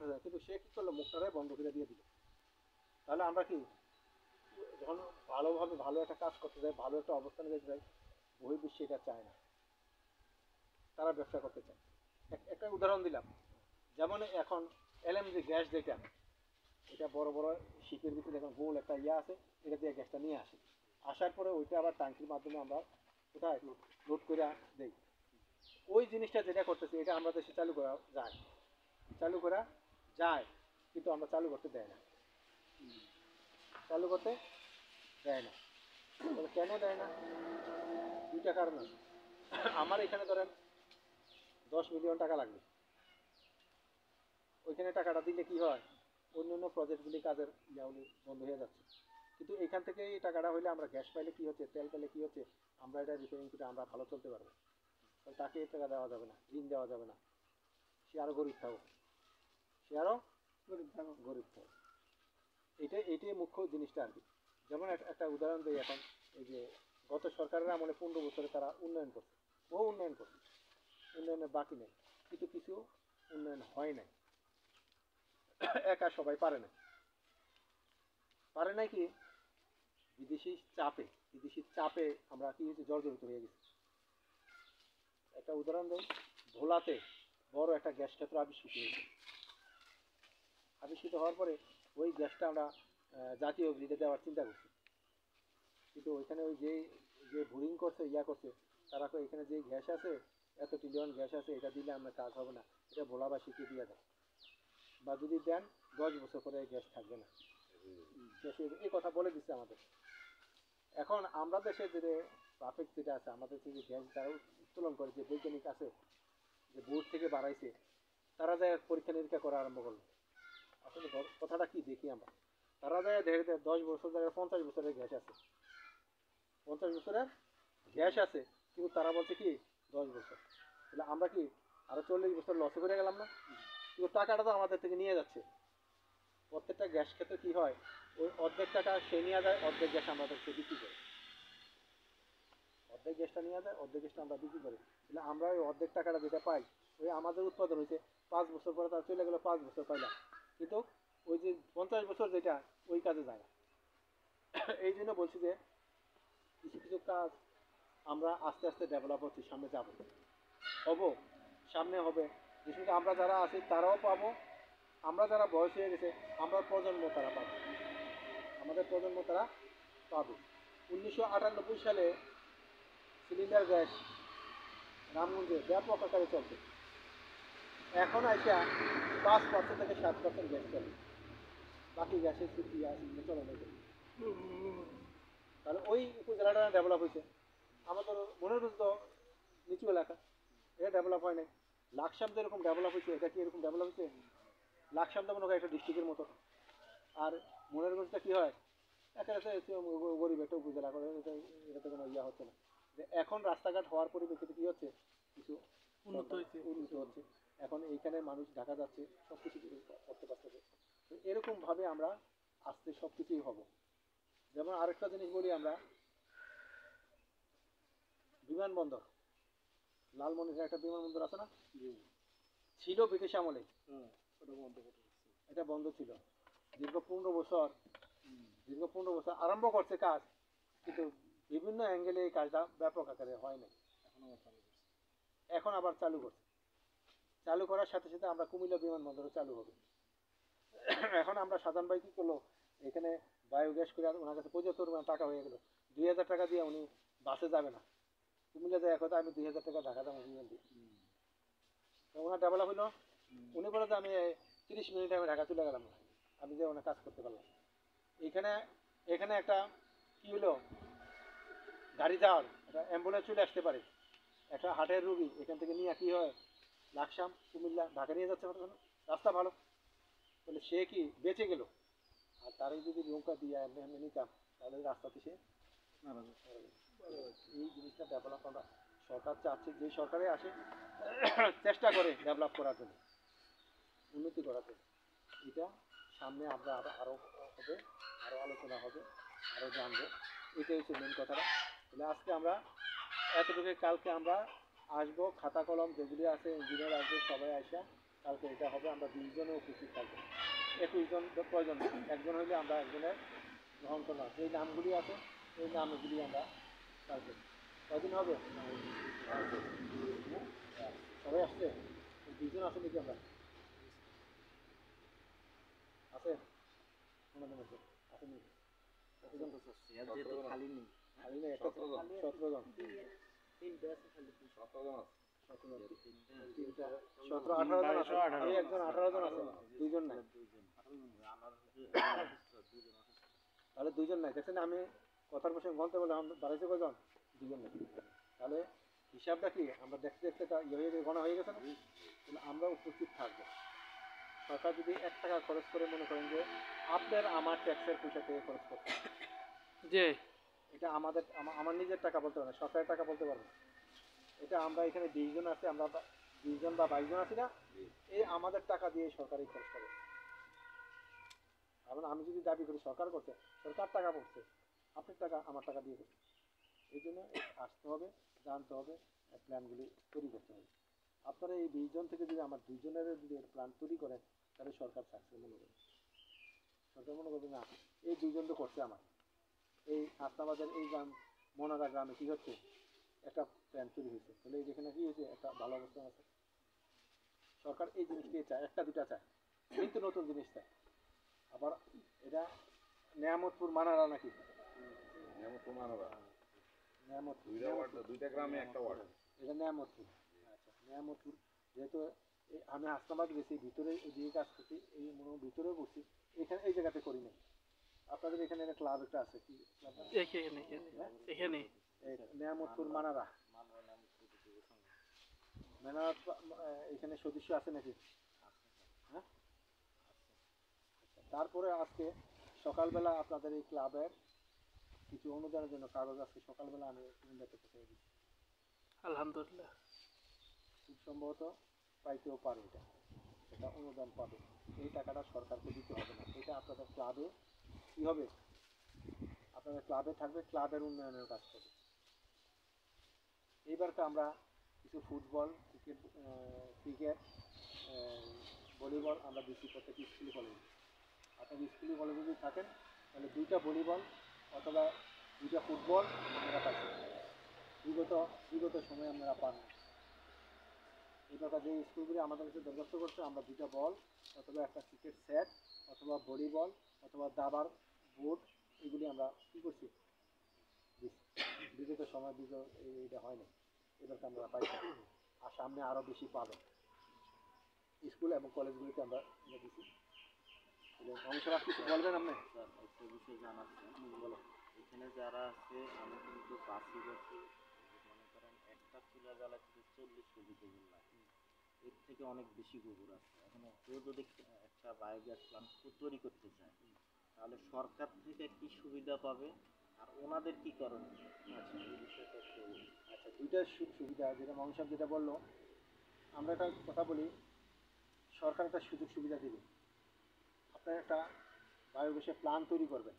করতেছে, কিন্তু সে কি করলো, মুখটারে বন্ধ করে দিয়ে দিল। তাহলে আমরা কি যখন ভালোভাবে ভালো একটা কাজ করতে চাই, ভালো একটা অবস্থানে যেতে চাই, বহির্বিশ্বে এটা চায় না, তারা ব্যবসা করতে চায়। একটা উদাহরণ দিলাম, যেমন এখন এলএমজি গ্যাস যেটা, এটা বড় বড় শিপের ভিতরে এখন গোল একটা ইয়ে আছে, এটা দিয়ে গ্যাসটা নিয়ে আসে, আসার পরে ওইটা আবার ট্যাঙ্কির মাধ্যমে আমরা কোথায় লোড করে দেই। ওই জিনিসটা যেটা করতেছি, এটা আমরা দেশে চালু করা যায়, চালু করা যায়, কিন্তু আমরা চালু করতে দেয় না, চালু করতে দেয় না। তবে কেন দেয় না? দুইটা কারণ আছে। আমার এখানে ধরেন 10 মিলিয়ন টাকা লাগবে, ওইখানে টাকাটা দিলে কি হয়, অন্য অন্য প্রজেক্টগুলি কাজের ইয়াগুলি বন্ধ হয়ে যাচ্ছে। কিন্তু এখান থেকে এই টাকাটা হইলে আমরা গ্যাস পাইলে কি হচ্ছে, তেল পাইলে কি হচ্ছে, আমরা এটা রিপেয়ারিং করে আমরা ভালো চলতে পারবো। তাকে এই টাকা দেওয়া যাবে না, ঋণ দেওয়া যাবে না, সে আরো গরিব থাকুক, সে আরো গরিব থাকুক। এইটাই মুখ্য জিনিসটা আর কি। যেমন একটা উদাহরণ দিই, এখন এই যে গত সরকারের আমলে 15 বছরে তারা উন্নয়ন করছে, বহু উন্নয়ন করছে, উন্নয়নের বাকি নেই, কিন্তু কিছু উন্নয়ন হয় নাই। একা সবাই পারে না, পারে নাই কি, বিদেশি চাপে, বিদেশির চাপে আমরা কি হয়েছে, জর্জরিত হয়ে গেছি। একটা উদাহরণ দিই, ভোলাতে বড় একটা গ্যাস ক্ষেত্র আবিষ্কৃত হয়েছে, আবিষ্কৃত হওয়ার পরে ওই গ্যাসটা আমরা জাতীয় গ্রিডে দেওয়ার চিন্তা করছি, কিন্তু ওইখানে ওই যে যে বোরিং করছে ইয়া করছে, তারা তো এখানে যে গ্যাস আছে, এত ট্রিলিয়ন গ্যাস আছে, এটা দিলে আমরা কাজ হবে না, এটা ভোলাবাসীকে দিয়ে দেয়, বা যদি দেন 10 বছর পরে গ্যাস থাকবে না, এই কথা বলে দিচ্ছে আমাদের। এখন আমরা দেশে যে ট্রাফিক যেটা আছে, আমাদের যে গ্যাস যারা উত্তোলন করে, যে বৈজ্ঞানিক আছে, যে বোর্ড থেকে বাড়াইছে, তারা যায় পরীক্ষা নিরীক্ষা করা আরম্ভ করলো। আসলে কথাটা কি দেখি আমরা, তারা যায় দেখে 10 বছর জায়গায় 50 বছরের গ্যাস আছে, 50 বছরের গ্যাস আছে, কিন্তু তারা বলছে কি 10 বছর। তাহলে আমরা কি আরো 40 বছর লসে করে গেলাম না? কিন্তু টাকাটা তো আমাদের থেকে নিয়ে যাচ্ছে। প্রত্যেকটা গ্যাস ক্ষেত্রে কি হয়, ওই অর্ধেক টাকা সে নিয়ে যায়, অর্ধেক গ্যাস আমাদেরকে বিক্রি করে, অর্ধেক গ্যাসটা নিয়ে যায়, অর্ধেক গ্যাসটা আমরা বিক্রি করি। তাহলে আমরা ওই অর্ধেক টাকাটা যেটা পাই, ওই আমাদের উৎপাদন হয়েছে 5 বছর পরে তার চলে গেলো, 5 বছর পাইলাম, কিন্তু ওই যে 50 বছর যেটা, ওই কাজে যায় না। এই জন্য বলছি যে কিছু কিছু কাজ আমরা আস্তে আস্তে ডেভেলপ হচ্ছি, সামনে যাব, হব, সামনে হবে, যেসব আমরা যারা আছি তারাও পাবো, আমরা যারা বয়স হয়ে গেছে, আমরা প্রজন্ম তারা পাবো, আমাদের প্রজন্ম তারা পাবে। 1998 সালে সিলিন্ডার গ্যাস রামগঞ্জে ব্যাপক আকারে চলছে, এখন আইসা 5% থেকে 7% গ্যাস চলে, বাকি গ্যাসের চলে না। তাহলে ওই উপজেলাটা ডেভেলপ হয়েছে। আমাদের মনিরগঞ্জ তো নিচু এলাকা, এটা ডেভেলপ হয় নাই। লাকসাম যেরকম ডেভেলপ হয়েছে, এটা কি এরকম ডেভেলপ হয়েছে? লাকসাম তো মনে হয় একটা ডিস্ট্রিক্টের মতো, আর মনিরগঞ্জটা কি হয়, একেবারে গরিব একটা উপজেলা করে, এটাতে কোনো ইয়া হচ্ছে না। যে এখন রাস্তাঘাট হওয়ার পরিপ্রেক্ষিতে কি হচ্ছে, কিছু উন্নত হচ্ছে, এখন এইখানে মানুষ ঢাকা যাচ্ছে, সব কিছু করতে পারতেছে। তো এরকম ভাবে আমরা আস্তে সব কিছুই হব। যেমন আরেকটা জিনিস বলি আমরা, বিমানবন্দর, লালমনিরহাট একটা বিমানবন্দর আছে না, ছিল ব্রিটিশ আমলে, এটা বন্ধ ছিল দীর্ঘ 15 বছর, আরম্ভ করছে কাজ, কিন্তু বিভিন্ন অ্যাঙ্গেলে এই কাজটা ব্যাপক আকারে হয় না। এখন আবার চালু করছে, চালু করার সাথে সাথে আমরা কুমিল্লা বিমানবন্দরও চালু হবে। এখন আমরা সাধারণ ভাই কি করলো, এখানে বায়োগ্যাস করে ওনার কাছে 75 টাকা হয়ে গেল, 2000 টাকা দিয়ে উনি বাসে যাবে না, কুমিল্লা যায়, কথা আমি 2000 টাকা ঢাকা যাবো বিমান দিয়ে, ওনার ডেভেলপ হইলো। উনি বলে যে আমি 30 মিনিটে আমি ঢাকা চলে গেলাম, আমি যে ওনার কাজ করতে পারলাম। এখানে এখানে একটা কি হলো, গাড়ি যাওয়ার একটা অ্যাম্বুলেন্স চলে আসতে পারে, একটা হার্টের রুগী এখান থেকে নিয়ে কি হয়, লাকসাম কুমিল্লা ঢাকা নিয়ে যাচ্ছে, রাস্তা ভালো, তাহলে সে কি বেঁচে গেল। আর তারই যদি নৌকা দিয়ে এমনি নিতাম, তাহলে রাস্তাতে সে মারা যাবে। এই জিনিসটা ডেভেলপ আমরা, সরকার চাচ্ছে, যে সরকারে আসে চেষ্টা করে ডেভেলপ করার জন্য, উন্নতি করার জন্য। এটা সামনে আমরা আরও হবে, আরও আলোচনা হবে, আরও জানবো, এটাই হচ্ছে মেন কথাটা। তাহলে আজকে আমরা এতটুকু, কালকে আমরা আসবো, খাতা কলম যেগুলি আছে, ইঞ্জিনিয়ার আসবে, সবাই আসা কালকে এটা হবে, আমরা 20 জনে উপস্থিত থাকবো। 21 জন প্রয়োজন নেই, একজন হইলে আমরা একজনের গ্রহণ করলাম। যেই নামগুলি আছে এই নামগুলি আমরা কালকে কদিন হবে সবাই আসছে? 20 জন আসে নাকি আমরা? আছে কোনোদিন আছে আসেনি? কতজন? খালি নেই, খালি নেই, 17 জন। 17-18 জন আছে। আমি একজন 18 জন আছে, 2 জন নাই। তাহলে 2 জন নাই, দেখছেন আমি কথার বসে গন্তে বলে দাঁড়াইছে কজন? 2 জন নাই। তাহলে হিসাবটা কি আমরা দেখতে দেখতে গণা হয়ে গেছে না? তাহলে আমরা উপস্থিত থাকবো। সরকার যদি 1 টাকা খরচ করে, মনে করেন যে আপনার আমার ট্যাক্সের পয়সা থেকে খরচ করতে, যে এটা আমাদের আমার নিজের টাকা বলতে পারবে না, সরকারের টাকা বলতে পারবে না। এটা আমরা এখানে 20 জন আছে, আমরা 20 জন বা 22 জন আছি না, এই আমাদের টাকা দিয়ে সরকারি খরচ করে। কারণ আমি যদি দাবি করি সরকার করছে, সরকার টাকা পড়ছে, আপনার টাকা আমার টাকা দিয়ে করছে। এই জন্য আসতে হবে, জানতে হবে, প্ল্যানগুলি তৈরি করতে হবে। আপনারা এই 20 জন থেকে যদি আমার 2 জনের যদি প্ল্যান তৈরি করেন, তাহলে সরকার সাকসেস মনে করবে। সরকার মনে করবে না এই 2 জন তো করছে আমার। এই হাসনাবাদের এই গ্রাম মনারা গ্রামে কি হচ্ছে, একটা প্ল্যান তৈরি হয়েছে, তাহলে এই যেখানে কি হয়েছে, একটা ভালো অবস্থা আছে। সরকার এই জিনিসটাই চায়, একটা দুটা চায়, কিন্তু নতুন জিনিস চায়। আবার এটা নিয়ামতপুর মানারা নাকি? নিয়ামতপুর মানারা নিয়ামতপুর, দুইটা গ্রামে একটা ওয়ার্ড। এটা নিয়ামতপুর। আচ্ছা, নিয়ামতপুর যেহেতু আমি হাসনাবাদ গেছি, ভিতরে এদিকে কাজ করছি, এই মনে হয় ভিতরেও করছি, এখানে এই জায়গাতে করি নাই। আপনাদের এখানে একটা ক্লাব একটা আছে, কি ক্লাব? এখানে নিয়ামতপুর মানারা। মানারা এখানে সদস্য আছে নাকি? হ্যাঁ, তারপরে আজকে সকালবেলা আপনাদের এই ক্লাবের কিছু অনুদানের জন্য কাগজ আজকে সকালবেলা আমি কুমিল্লাতে পৌঁছে দিচ্ছি। আলহামদুলিল্লাহ, খুব সম্ভবত পাইতেও পারে, এটা অনুদান পাবে। এই টাকাটা সরকারকে দিতে হবে না, এটা আপনাদের ক্লাবে কি হবে, আপনাদের ক্লাবে থাকবে, ক্লাবের উন্নয়নের কাজ করবে। এইবারকে আমরা কিছু ফুটবল, ক্রিকেট, ভলিবল আমরা দিচ্ছি প্রত্যেক স্কুল কলেজে। আপনাদের স্কুল কলেজে যদি থাকেন তাহলে 2টা ভলিবল অথবা 2টা ফুটবল আপনারা পাচ্ছেন। বিগত সময়ে আপনারা পান না। এই প্রকার যে স্কুলগুলি আমাদের কাছে দরখাস্ত করছে, আমরা 2টা বল অথবা একটা ক্রিকেট সেট অথবা ভলিবল অথবা দাবার বোর্ড, এগুলি আমরা কী করছি, বিগত সময় এইটা হয় না, এবারকে আমরা পাইছি। আর সামনে আরও বেশি পাবেন স্কুল এবং কলেজগুলিতে আমরা দিচ্ছি। অংশরা কিছু বলবেন আপনি? স্যার একটা বিষয় জানার বলো। এখানে যারা আছে আমি কিন্তু বাসি বাসি মনে করেন একটা চুলা জ্বালাতে 40 কেজি গোবর লাগে, এর থেকে অনেক বেশি গোবর আছে। এখন কেউ যদি একটা বায়োগ্যাস প্লান্ট তৈরি করতে চায়, তাহলে সরকার থেকে কি সুবিধা পাবে আর ওনাদের কি করণীয়? আচ্ছা, এই বিষয়টা একটু। আচ্ছা, 2টা সুবিধা, যেটা মহাশয় যেটা বললো, আমরা একটা কথা বলি, সরকার একটা সুযোগ সুবিধা দেবে। আপনার একটা বায়োগ্যাসের প্ল্যান তৈরি করবেন,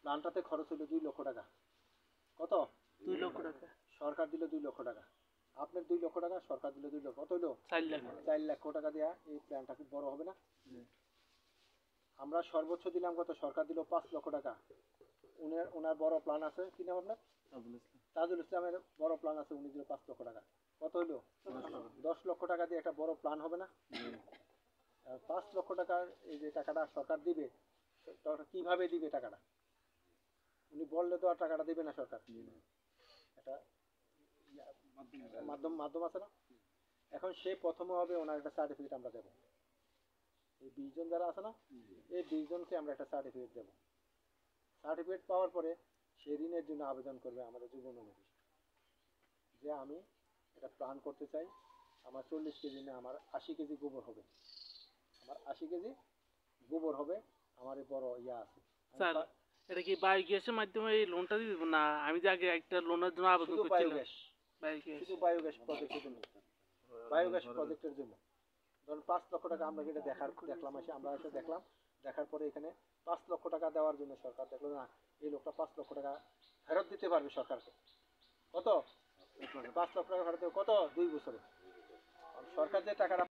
প্ল্যানটাতে খরচ হলো 2 লক্ষ টাকা। কত? 2 লক্ষ টাকা। সরকার দিল 2 লক্ষ টাকা, আপনার 2 লক্ষ টাকা, সরকার দিল 2 লক্ষ, কত হলো? 4 লক্ষ টাকা দেওয়া এই প্ল্যানটা খুব বড় হবে না? আমরা সর্বোচ্চ দিলাম কত? সরকার দিল 5 লক্ষ টাকা। ওনার বড় প্ল্যান আছে, কি নাম আপনার? তাজুল ইসলামের বড় প্ল্যান আছে, উনি দিল 5 লক্ষ টাকা। কত হইলো? 10 লক্ষ টাকা দিয়ে একটা বড় প্ল্যান হবে না? 5 লক্ষ টাকার এই যে টাকাটা সরকার দিবে, কিভাবে দিবে টাকাটা? উনি বললে তো আর টাকাটা দিবে না সরকার, একটা মাধ্যম আছে না? এখন সে প্রথমে হবে, ওনার একটা সার্টিফিকেট আমরা দেবো। এই 20 জন যারা আছে না, এই 20 জনকে আমরা একটা সার্টিফিকেট দেবো। সার্টিফিকেট পাওয়ার পরে সে ঋণের জন্য আবেদন করবে আমাদের যুবন অফিস, যে আমি এটা প্ল্যান করতে চাই, আমার 40 কেজি না, আমার 80 কেজি গোবর হবে, আমার 80 কেজি গোবর হবে, আমার এই বড় ইয়া আছে। স্যার, এটা কি বায়োগ্যাসের মাধ্যমে এই লোনটা দিতে না? আমি যে আগে একটা লোনের জন্য আবেদন শুধু করছিলাম। বায়োগ্যাস, শুধু বায়োগ্যাস প্রজেক্টের জন্য, বায়োগ্যাস প্রজেক্টের জন্য। ধরুন 5 লক্ষ টাকা আমরা এটা দেখলাম, আমরা এসে দেখলাম, দেখার পরে এখানে 5 লক্ষ টাকা দেওয়ার জন্য সরকার দেখলো না এই লোকটা 5 লক্ষ টাকা ফেরত দিতে পারবে সরকারকে। কত? 5 লক্ষ টাকা ফেরত দেবে কত? 2 বছরে। সরকার যে টাকাটা